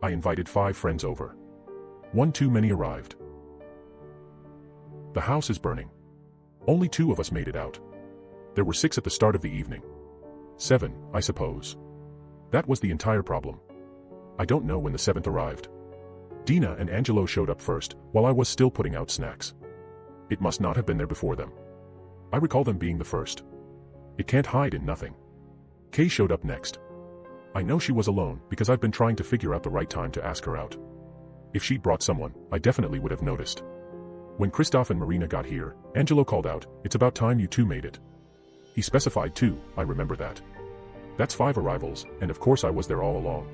I invited 5 friends over. One too many arrived. The house is burning. Only 2 of us made it out. There were 6 at the start of the evening. 7, I suppose. That was the entire problem. I don't know when the 7th arrived. Dina and Angelo showed up first, while I was still putting out snacks. It must not have been there before them. I recall them being the first. It can't hide in nothing. Kay showed up next. I know she was alone because I've been trying to figure out the right time to ask her out. If she'd brought someone, I definitely would have noticed. When Christoph and Marina got here, Angelo called out, "It's about time you 2 made it." He specified 2, I remember that. That's 5 arrivals, and of course I was there all along.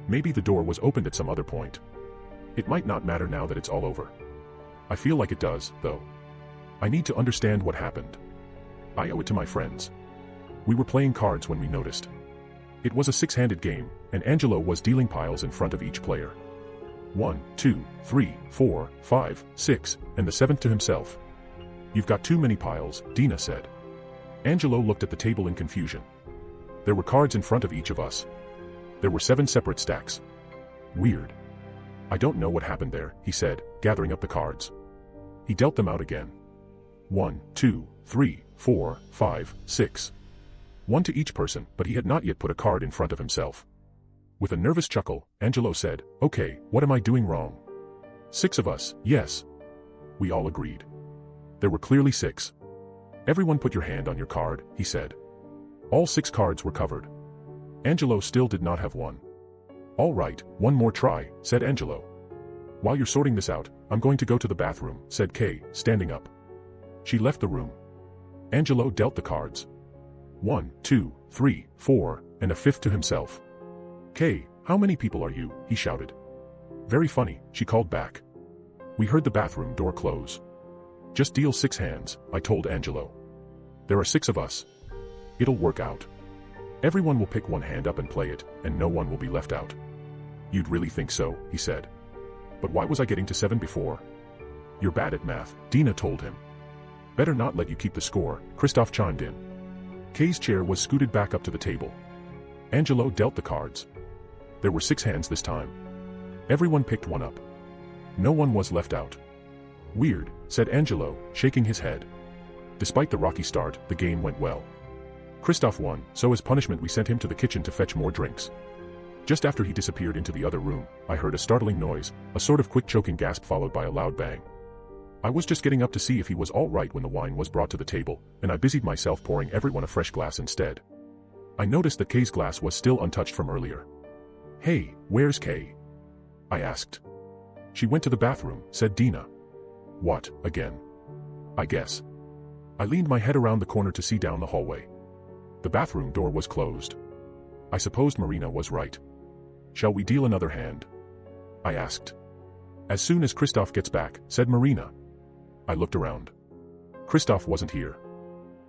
Maybe the door was opened at some other point. It might not matter now that it's all over. I feel like it does, though. I need to understand what happened. I owe it to my friends. We were playing cards when we noticed. It was a 6-handed game, and Angelo was dealing piles in front of each player. 1, 2, 3, 4, 5, 6, and the 7th to himself. "You've got too many piles," Dina said. Angelo looked at the table in confusion. There were cards in front of each of us. There were 7 separate stacks. Weird. "I don't know what happened there," he said, gathering up the cards. He dealt them out again. 1, 2, 3, 4, 5, 6. 1 to each person, but he had not yet put a card in front of himself. With a nervous chuckle, Angelo said, "Okay, what am I doing wrong?" 6 of us, yes. We all agreed. There were clearly 6. "Everyone put your hand on your card," he said. All 6 cards were covered. Angelo still did not have one. "All right, one more try," said Angelo. "While you're sorting this out, I'm going to go to the bathroom," said Kay, standing up. She left the room. Angelo dealt the cards. 1, 2, 3, 4, and a 5th to himself. "Kay, how many people are you?" he shouted. "Very funny," she called back. We heard the bathroom door close. "Just deal 6 hands," I told Angelo. "There are 6 of us. It'll work out. Everyone will pick one hand up and play it, and no one will be left out." "You'd really think so," he said. "But why was I getting to 7 before?" "You're bad at math," Dina told him. "Better not let you keep the score," Christoph chimed in. Kay's chair was scooted back up to the table. Angelo dealt the cards. There were 6 hands this time. Everyone picked one up. No one was left out. "Weird," said Angelo, shaking his head. Despite the rocky start, the game went well. Christoph won, so as punishment we sent him to the kitchen to fetch more drinks. Just after he disappeared into the other room, I heard a startling noise, a sort of quick choking gasp followed by a loud bang. I was just getting up to see if he was all right when the wine was brought to the table, and I busied myself pouring everyone a fresh glass instead. I noticed that Kay's glass was still untouched from earlier. "Hey, where's Kay?" I asked. "She went to the bathroom," said Dina. "What, again?" "I guess." I leaned my head around the corner to see down the hallway. The bathroom door was closed. I supposed Marina was right. "Shall we deal another hand?" I asked. "As soon as Christoph gets back," said Marina. I looked around. Christoph wasn't here.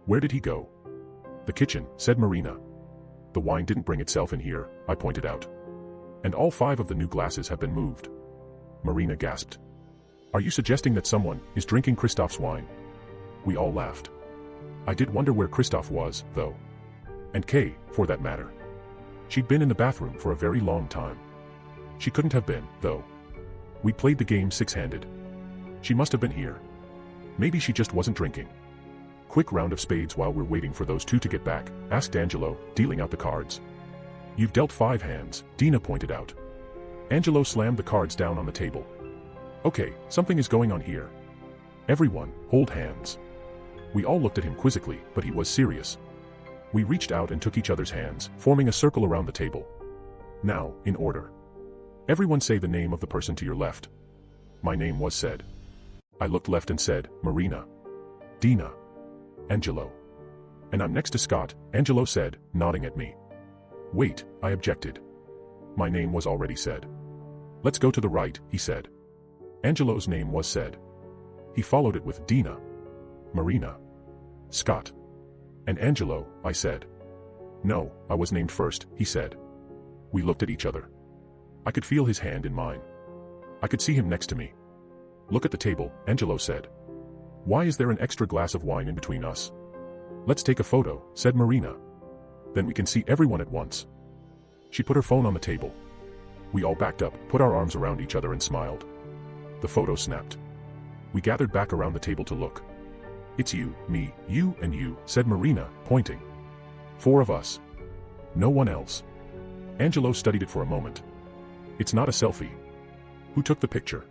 "Where did he go?" "The kitchen," said Marina. "The wine didn't bring itself in here," I pointed out. "And all 5 of the new glasses have been moved." Marina gasped. "Are you suggesting that someone is drinking Christoph's wine?" We all laughed. I did wonder where Christoph was, though. And Kay, for that matter. She'd been in the bathroom for a very long time. She couldn't have been, though. We played the game 6-handed. She must have been here. Maybe she just wasn't drinking. "Quick round of spades while we're waiting for those 2 to get back," asked Angelo, dealing out the cards. "You've dealt 5 hands," Dina pointed out. Angelo slammed the cards down on the table. "Okay, something is going on here. Everyone, hold hands." We all looked at him quizzically, but he was serious. We reached out and took each other's hands, forming a circle around the table. "Now, in order. Everyone say the name of the person to your left." My name was said. I looked left and said, "Marina." "Dina." "Angelo." "And I'm next to Scott," Angelo said, nodding at me. "Wait," I objected. My name was already said. "Let's go to the right," he said. Angelo's name was said. He followed it with Dina, Marina, Scott, and Angelo, I said. "No, I was named first," he said. We looked at each other. I could feel his hand in mine. I could see him next to me. "Look at the table," Angelo said. "Why is there an extra glass of wine in between us?" "Let's take a photo," said Marina. "Then we can see everyone at once." She put her phone on the table. We all backed up, put our arms around each other and smiled. The photo snapped. We gathered back around the table to look. "It's you, me, you and you," said Marina, pointing. "4 of us. No one else." Angelo studied it for a moment. "It's not a selfie." "Who took the picture?"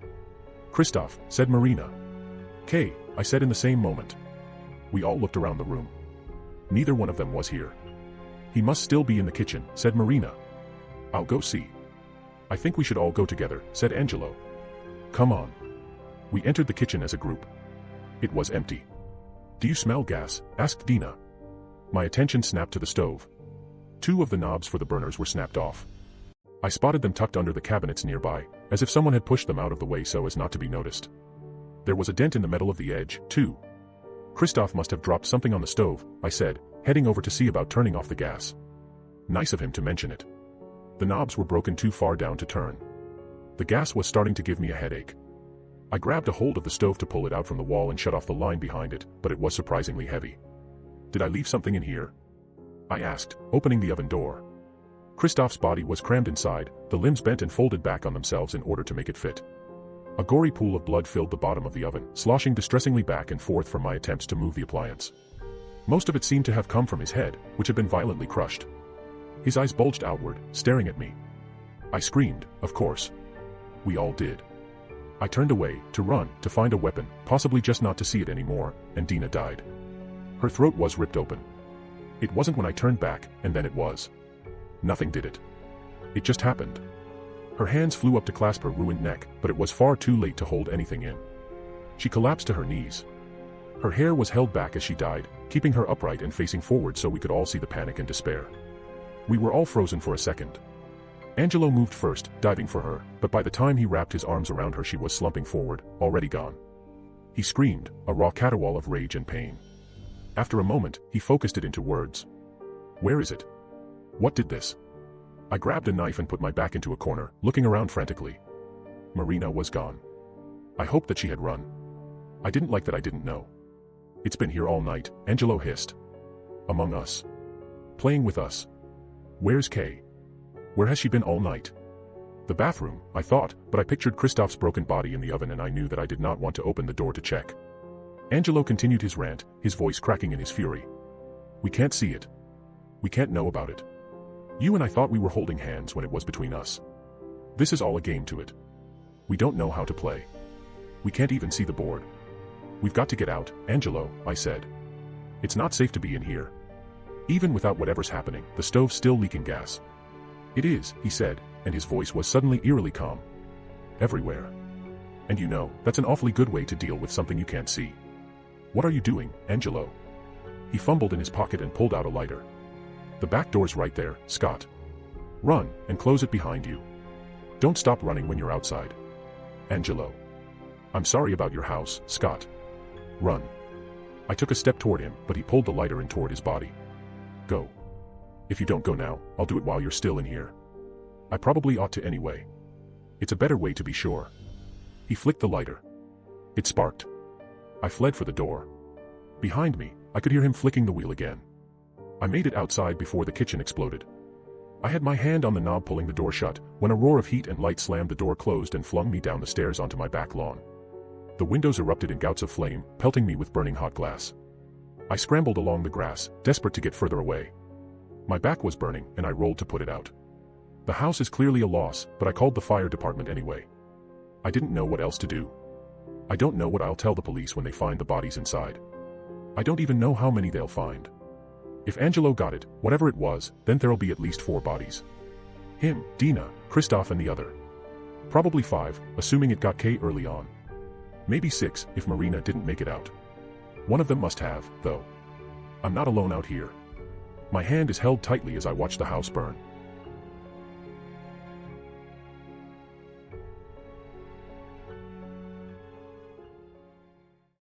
"Christoph," said Marina. "Kay," I said in the same moment. We all looked around the room. Neither one of them was here. "He must still be in the kitchen," said Marina. "I'll go see." "I think we should all go together," said Angelo. "Come on." We entered the kitchen as a group. It was empty. "Do you smell gas?" asked Dina. My attention snapped to the stove. 2 of the knobs for the burners were snapped off. I spotted them tucked under the cabinets nearby, as if someone had pushed them out of the way so as not to be noticed. There was a dent in the metal of the edge, too. "Christoph must have dropped something on the stove," I said, heading over to see about turning off the gas. Nice of him to mention it. The knobs were broken too far down to turn. The gas was starting to give me a headache. I grabbed a hold of the stove to pull it out from the wall and shut off the line behind it, but it was surprisingly heavy. "Did I leave something in here?" I asked, opening the oven door. Christoph's body was crammed inside, the limbs bent and folded back on themselves in order to make it fit. A gory pool of blood filled the bottom of the oven, sloshing distressingly back and forth from my attempts to move the appliance. Most of it seemed to have come from his head, which had been violently crushed. His eyes bulged outward, staring at me. I screamed, of course. We all did. I turned away, to run, to find a weapon, possibly just not to see it anymore, and Dina died. Her throat was ripped open. It wasn't when I turned back, and then it was. Nothing did it. It just happened. Her hands flew up to clasp her ruined neck, but it was far too late to hold anything in. She collapsed to her knees. Her hair was held back as she died, keeping her upright and facing forward so we could all see the panic and despair. We were all frozen for a second. Angelo moved first, diving for her, but by the time he wrapped his arms around her she was slumping forward, already gone. He screamed, a raw caterwaul of rage and pain. After a moment, he focused it into words. "Where is it? What did this?" I grabbed a knife and put my back into a corner, looking around frantically. Marina was gone. I hoped that she had run. I didn't like that I didn't know. "It's been here all night," Angelo hissed. "Among us. Playing with us. Where's Kay? Where has she been all night?" "The bathroom," I thought, but I pictured Christoph's broken body in the oven and I knew that I did not want to open the door to check. Angelo continued his rant, his voice cracking in his fury. "We can't see it. We can't know about it. You and I thought we were holding hands when it was between us. This is all a game to it. We don't know how to play. We can't even see the board. We've got to get out, Angelo," I said. "It's not safe to be in here. Even without whatever's happening, the stove's still leaking gas." "It is," he said, and his voice was suddenly eerily calm. "Everywhere. And you know, that's an awfully good way to deal with something you can't see. What are you doing, Angelo?" He fumbled in his pocket and pulled out a lighter. "The back door's right there, Scott. Run, and close it behind you. Don't stop running when you're outside. Angelo. I'm sorry about your house, Scott. Run." I took a step toward him, but he pulled the lighter in toward his body. "Go. If you don't go now, I'll do it while you're still in here. I probably ought to anyway. It's a better way to be sure." He flicked the lighter. It sparked. I fled for the door. Behind me, I could hear him flicking the wheel again. I made it outside before the kitchen exploded. I had my hand on the knob pulling the door shut, when a roar of heat and light slammed the door closed and flung me down the stairs onto my back lawn. The windows erupted in gouts of flame, pelting me with burning hot glass. I scrambled along the grass, desperate to get further away. My back was burning, and I rolled to put it out. The house is clearly a loss, but I called the fire department anyway. I didn't know what else to do. I don't know what I'll tell the police when they find the bodies inside. I don't even know how many they'll find. If Angelo got it, whatever it was, then there'll be at least 4 bodies. Him, Dina, Christoph and the other. Probably 5, assuming it got Kay early on. Maybe 6, if Marina didn't make it out. One of them must have, though. I'm not alone out here. My hand is held tightly as I watch the house burn.